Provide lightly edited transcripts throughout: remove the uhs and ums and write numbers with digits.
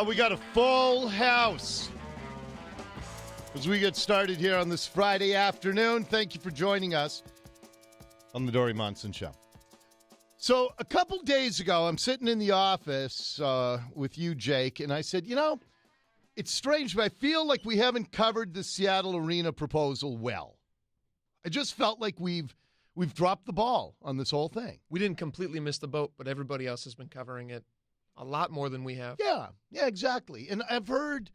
We got a full house as we get started here on this Friday afternoon. Thank you for joining us on the Dori Monson Show. So a couple days ago, I'm sitting in the office with you, Jake, and I said, it's strange, but I feel like we haven't covered the Seattle Arena proposal well. I just felt like we've dropped the ball on this whole thing. We didn't completely miss the boat, but everybody else has been covering it a lot more than we have. Yeah, exactly. And I've heard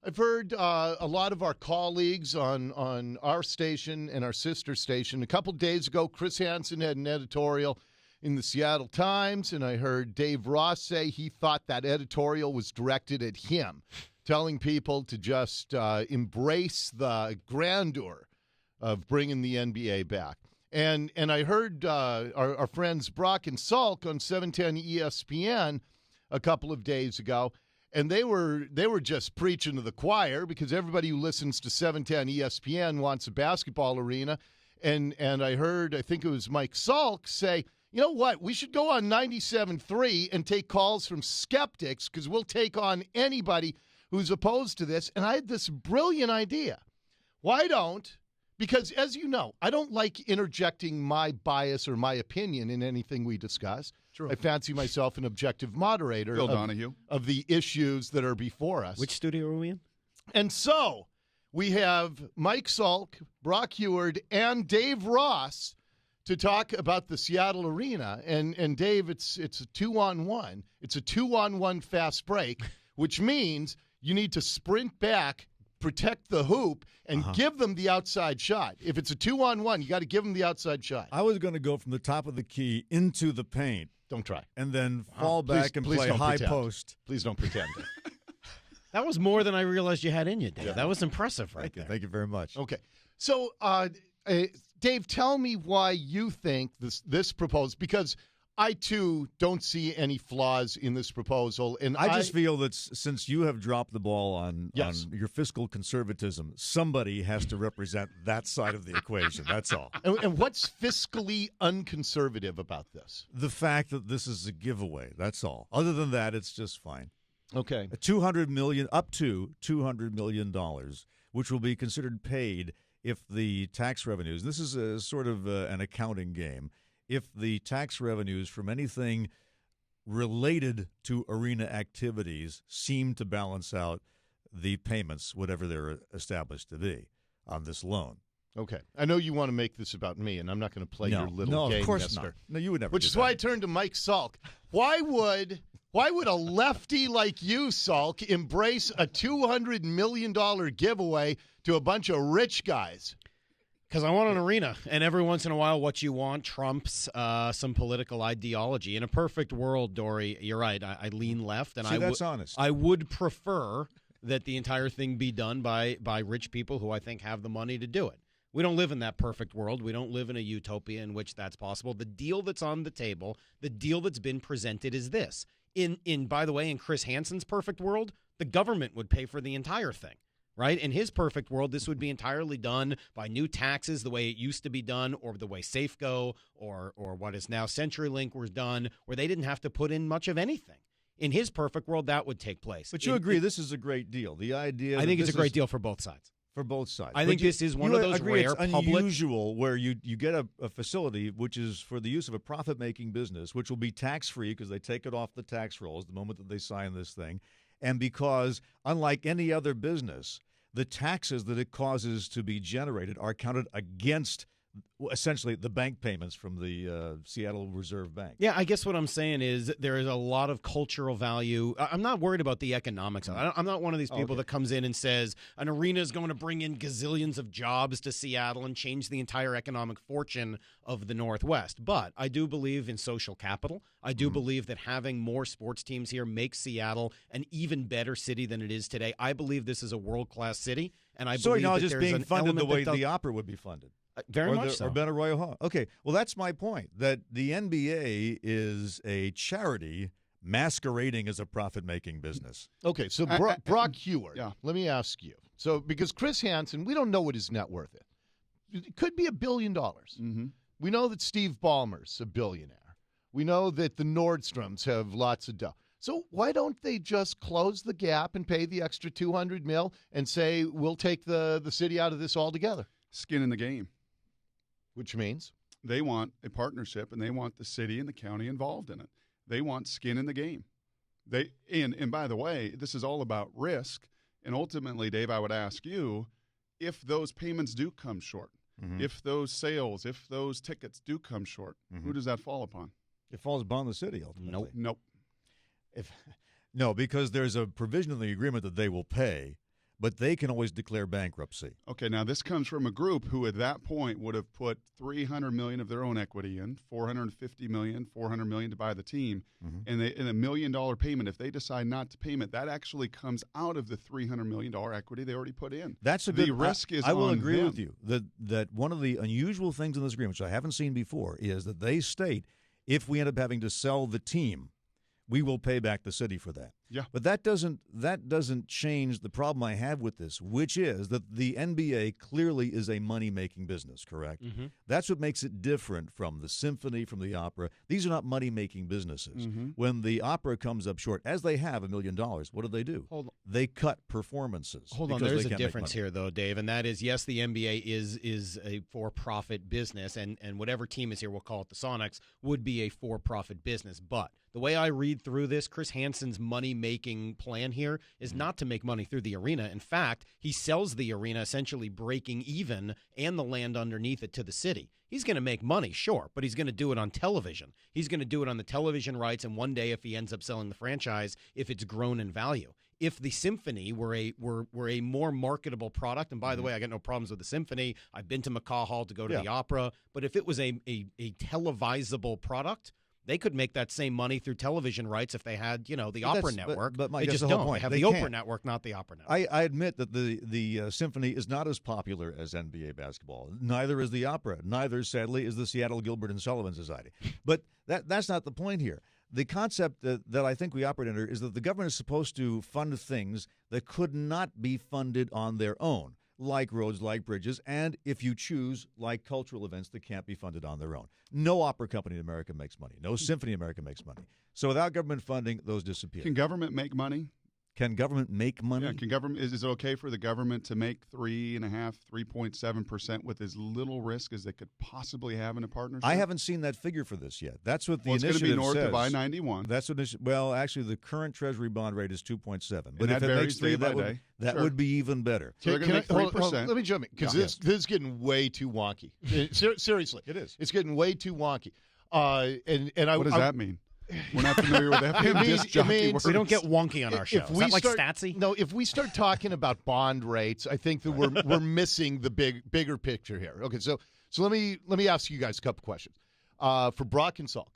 a lot of our colleagues on our station and our sister station. A couple days ago, Chris Hansen had an editorial in the Seattle Times, and I heard Dave Ross say he thought that editorial was directed at him, telling people to just embrace the grandeur of bringing the NBA back. And I heard our friends Brock and Salk on 710 ESPN a couple of days ago, and they were just preaching to the choir because everybody who listens to 710 ESPN wants a basketball arena. And I think it was Mike Salk say, you know what, we should go on 97.3 and take calls from skeptics because we'll take on anybody who's opposed to this. And I had this brilliant idea. Why don't, because as you know, I don't like interjecting my bias or my opinion in anything we discuss. True. I fancy myself an objective moderator Bill Donahue. Of the issues that are before us. Which studio are we in? And so we have Mike Salk, Brock Heward, and Dave Ross to talk about the Seattle Arena. And Dave, it's a 2-on-1. It's a 2-on-1 fast break, which means you need to sprint back, protect the hoop, and give them the outside shot. If it's a 2-on-1, you got to give them the outside shot. I was going to go from the top of the key into the paint. Don't try. And then fall back and play high post. Please don't pretend. That was more than I realized you had in you, Dave. Yeah. That was impressive right there. Thank you very much. Okay. So, Dave, tell me why you think this proposal, because I, too, don't see any flaws in this proposal. And I just feel that since you have dropped the ball on your fiscal conservatism, somebody has to represent that side of the equation. That's all. And what's fiscally unconservative about this? The fact that this is a giveaway. That's all. Other than that, it's just fine. Okay. Up to $200 million, which will be considered paid if the tax revenues, this is a sort of an accounting game, if the tax revenues from anything related to arena activities seem to balance out the payments, whatever they're established to be, on this loan. Okay. I know you want to make this about me, and I'm not going to play your little game. No, of course not. No, you would never. Which is why I turned to Mike Salk. Why would a lefty like you, Salk, embrace a $200 million giveaway to a bunch of rich guys? Because I want an arena, and every once in a while what you want trumps some political ideology. In a perfect world, Dori, you're right, I lean left. And that's honest. I would prefer that the entire thing be done by rich people who I think have the money to do it. We don't live in that perfect world. We don't live in a utopia in which that's possible. The deal that's on the table, the deal that's been presented is this. By the way, in Chris Hansen's perfect world, the government would pay for the entire thing. Right? In his perfect world, this would be entirely done by new taxes the way it used to be done, or the way Safeco or what is now CenturyLink was done, where they didn't have to put in much of anything. In his perfect world, that would take place. But you agree this is a great deal. The idea I think it's a great deal for both sides. For both sides. I think this is one of those rare it's unusual where you get a facility which is for the use of a profit-making business, which will be tax-free because they take it off the tax rolls the moment that they sign this thing, and because, unlike any other business, the taxes that it causes to be generated are counted against essentially the bank payments from the Seattle Reserve Bank. Yeah, I guess what I'm saying is there is a lot of cultural value. I'm not worried about the economics of it. I'm not one of these people that comes in and says an arena is going to bring in gazillions of jobs to Seattle and change the entire economic fortune of the Northwest. But I do believe in social capital. I do believe that having more sports teams here makes Seattle an even better city than it is today. I believe this is a world-class city, and I believe that just there's being an funded the way element the opera would be funded. Very much so. Or Benaroya Hall. Okay, well, that's my point, that the NBA is a charity masquerading as a profit-making business. Okay, so Brock Heward, let me ask you. So because Chris Hansen, we don't know what his net worth is. It could be $1 billion. We know that Steve Ballmer's a billionaire. We know that the Nordstroms have lots of dough. So why don't they just close the gap and pay the extra $200 million and say, we'll take the city out of this altogether? Skin in the game. Which means? They want a partnership, and they want the city and the county involved in it. They want skin in the game. And by the way, this is all about risk. And ultimately, Dave, I would ask you, if those payments do come short, if those sales, if those tickets do come short, who does that fall upon? It falls upon the city ultimately. Nope. No, because there's a provision in the agreement that they will pay, but they can always declare bankruptcy. Okay, now this comes from a group who at that point would have put $300 million of their own equity in, $450 million, $400 million to buy the team, and in $1 million payment, if they decide not to payment, that actually comes out of the $300 million equity they already put in. That's a the good risk. I will on agree them. with you that one of the unusual things in this agreement, which I haven't seen before, is that they state if we end up having to sell the team, we will pay back the city for that. Yeah. But that doesn't change the problem I have with this, which is that the NBA clearly is a money-making business, correct? That's what makes it different from the symphony, from the opera. These are not money-making businesses. When the opera comes up short, as they have $1 million, what do? Hold on. They cut performances. Hold on, because there's they a can't make difference money. here, though, Dave, and that is, yes, the NBA is a for-profit business, and whatever team is here, we'll call it the Sonics, would be a for-profit business. But the way I read through this, Chris Hansen's money-making plan here is not to make money through the arena. In fact, he sells the arena essentially breaking even and the land underneath it to the city. He's going to make money, sure, but he's going to do it on television. He's going to do it on the television rights, and one day if he ends up selling the franchise, if it's grown in value. If the Symphony were a more marketable product, and by the way, I got no problems with the Symphony. I've been to McCaw Hall to go to the opera, but if it was a televisable product, they could make that same money through television rights if they had, the Opera Network. But Mike, they that's just the whole don't. point. They have They the can't. Oprah Network, not the Opera Network. I admit that the Symphony is not as popular as NBA basketball. Neither is the Opera. Neither, sadly, is the Seattle Gilbert and Sullivan Society. But that's not the point here. The concept that I think we operate under is that the government is supposed to fund things that could not be funded on their own, like roads, like bridges, and if you choose, like cultural events that can't be funded on their own. No opera company in America makes money. No symphony in America makes money. So without government funding, those disappear. Can government make money? Can government make money? Yeah, can government is it okay for the government to make 3.7% with as little risk as they could possibly have in a partnership? I haven't seen that figure for this yet. That's what the Well, it's going to initiative be north says. of I-91. That's what. Well, actually, the current Treasury bond rate is 2.7. But And if that it makes varies 3, day by that would day. that Sure. would be even better. So they're going to make Hold on, 3%. let me jump in, because this is getting way too wonky. Seriously. It is. It's getting way too wonky. And What does that mean? We're not familiar with that. Disc jockey means- words. We don't get wonky on our show. Is that like Statsy? No, if we start talking about bond rates, I think that we're missing the bigger picture here. Okay, so let me ask you guys a couple questions. For Brock and Salk,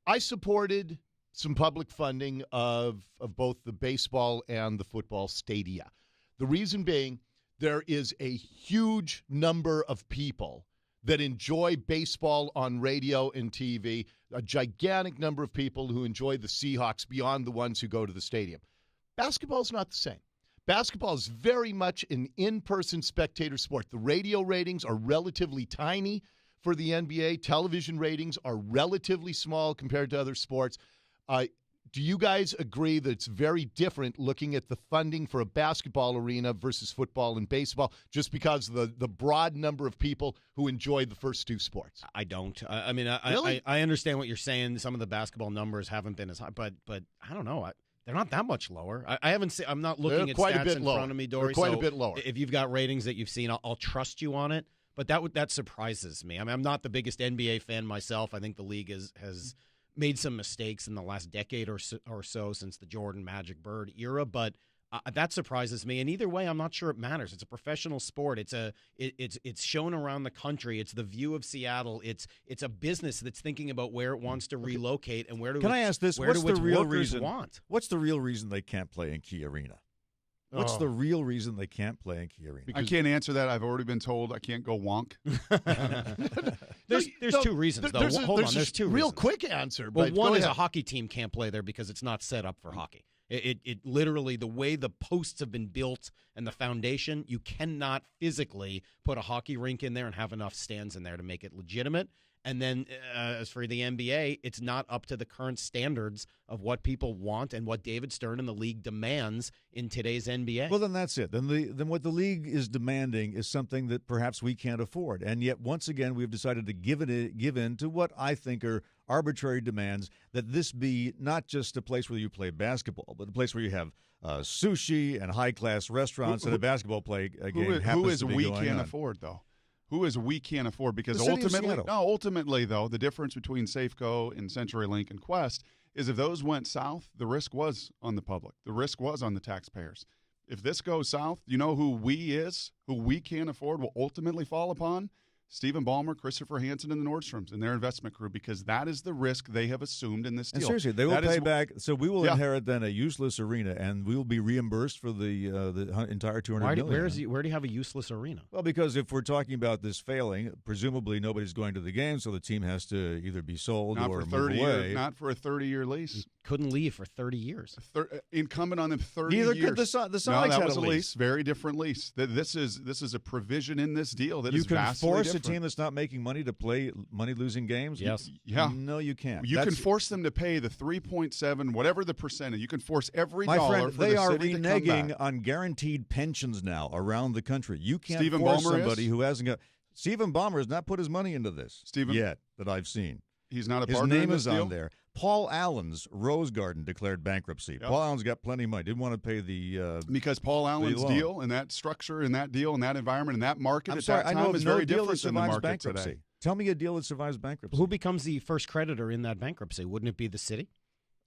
I supported some public funding of both the baseball and the football stadia. The reason being, there is a huge number of people that enjoy baseball on radio and TV, a gigantic number of people who enjoy the Seahawks beyond the ones who go to the stadium. Basketball is not the same. Basketball is very much an in-person spectator sport. The radio ratings are relatively tiny for the NBA. Television ratings are relatively small compared to other sports. Do you guys agree that it's very different looking at the funding for a basketball arena versus football and baseball, just because of the broad number of people who enjoy the first two sports? I don't. I mean, Really? I understand what you're saying. Some of the basketball numbers haven't been as high, but I don't know. They're not that much lower. I haven't seen. I'm not looking at quite a stats bit in lower. front of me, They're Dory. quite a so bit lower. If you've got ratings that you've seen, I'll trust you on it. But that surprises me. I mean, I'm not the biggest NBA fan myself. I think the league has made some mistakes in the last decade or so since the Jordan, Magic, Bird era, but that surprises me. And either way, I'm not sure it matters. It's a professional sport. It's shown around the country. It's the view of Seattle. It's a business that's thinking about where it wants to relocate and where do Can I ask this? where What's do the its real workers reason? want? What's the real reason they can't play in Key Arena? What's the real reason they can't play in Key Arena? I can't answer that. I've already been told I can't go wonk. There's two reasons, though. Hold on, there's two real reasons. quick answer. Well, but one go is ahead. a hockey team can't play there because it's not set up for hockey. It literally, the way the posts have been built and the foundation, you cannot physically put a hockey rink in there and have enough stands in there to make it legitimate. And then as for the NBA, it's not up to the current standards of what people want and what David Stern and the league demands in today's NBA. Well, then that's it. Then what the league is demanding is something that perhaps we can't afford. And yet, once again, we've decided to give in to what I think are arbitrary demands, that this be not just a place where you play basketball, but a place where you have sushi and high-class restaurants and a basketball game who is to be we going can't on. afford, though? Who is we can't afford? Because The city of ultimately, though, the difference between Safeco and CenturyLink and Quest is if those went south, the risk was on the public. The risk was on the taxpayers. If this goes south, you know who we can't afford will ultimately fall upon? Stephen Ballmer, Christopher Hansen, and the Nordstroms and their investment crew, because that is the risk they have assumed in this deal. And seriously, they will That pay is- back. So we will inherit then a useless arena, and we will be reimbursed for the entire $200 million. Where do you have a useless arena? Well, because if we're talking about this failing, presumably nobody's going to the game, so the team has to either be sold Not or for move 30 away. years, not for a 30-year lease. Couldn't leave for 30 years. Incumbent on them 30 Neither years. could the Sonics No, that had was a a lease. lease. Very different lease. This is a provision in this deal that You is can vastly force different. a team that's not making money to play money-losing games? Yes. Yeah. No, you can't. You can force them to pay the 3.7, whatever the percentage. You can force every My dollar friend, for they the are city to come reneging back. on guaranteed pensions now around the country. You can't Stephen force Ballmer somebody is? who hasn't got. Stephen Ballmer has not put his money into this Stephen- yet that I've seen. He's not a His partner name in this is deal? on there. Paul Allen's Rose Garden declared bankruptcy. Yep. Paul Allen's got plenty of money. Didn't want to pay the. Because Paul Allen's loan. deal and that structure and that deal and that environment and that market I'm at sorry, that I time know of is no very deal that different than the survives market bankruptcy. today. Tell me a deal that survives bankruptcy. Who becomes the first creditor in that bankruptcy? Wouldn't it be the city?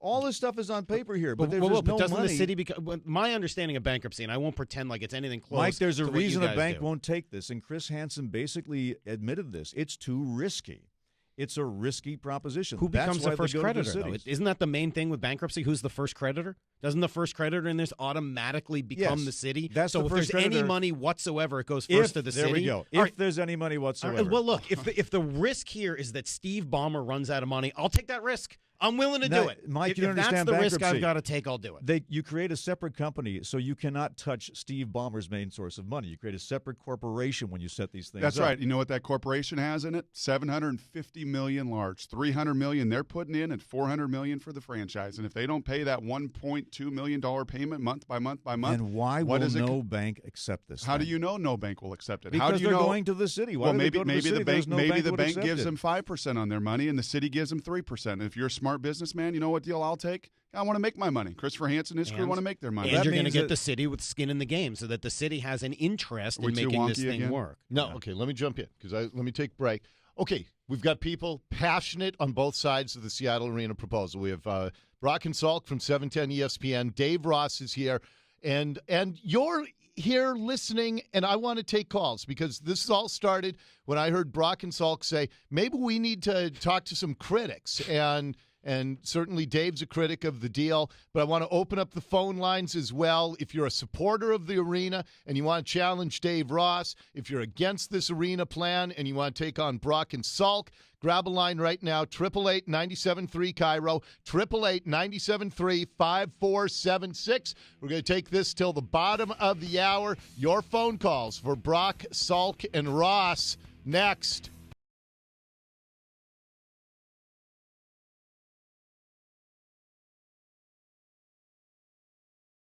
All this stuff is on paper here, but there's but no doesn't money. the city become? My understanding of bankruptcy, and I won't pretend like it's anything close. Mike, there's a to what you reason a guys bank do. won't take this, and Chris Hansen basically admitted this. It's too risky. It's a risky proposition. Who That's becomes why the they first go to the creditor? Though? cities. Isn't that the main thing with bankruptcy? Who's the first creditor? Doesn't the first creditor in this automatically become Yes, the city? that's so the if first there's any creditor. money whatsoever, it goes first to the there city. we go. All If right. there's any money All whatsoever. right, well, look, if the risk here is that Steve Ballmer runs out of money, I'll take that risk. I'm willing to Now, do it. Mike, if you don't that's understand the risk bankruptcy. I've got to take, I'll do it. You create a separate company, so you cannot touch Steve Ballmer's main source of money. You create a separate corporation when you set these things That's up. right. You know what that corporation has in it? $750 million large, $300 million they're putting in, and $400 million for the franchise. And if they don't pay that $1.2 million payment month by month by month, And why what will is it? no bank accept this? How do thing? you know no bank will accept it? Because How do you they're know? going to the city. Why Well, do they maybe go to the city? the There's bank no maybe the would bank accept gives it. them 5% on their money, and the city gives them 3%. If you're a smart businessman, you know what deal I'll take? I want to make my money. Christopher Hansen and his crew And- want to make their money. And That you're going to means get that- the city with skin in the game so that the city has an interest Are we in too making this wonky thing again? work. No, okay, let me jump in because let me take a break. Okay, we've got people passionate on both sides of the Seattle Arena proposal. We have Brock and Salk from 710 ESPN. Dave Ross is here, and you're here listening, and I want to take calls because this all started when I heard Brock and Salk say maybe we need to talk to some critics, and certainly Dave's a critic of the deal, but I want to open up the phone lines as well. If you're a supporter of the arena and you want to challenge Dave Ross, if you're against this arena plan and you want to take on Brock and Salk, grab a line right now, 888-97-3 KIRO, 888-97-3-5476. We're going to take this till the bottom of the hour. Your phone calls for Brock, Salk, and Ross next.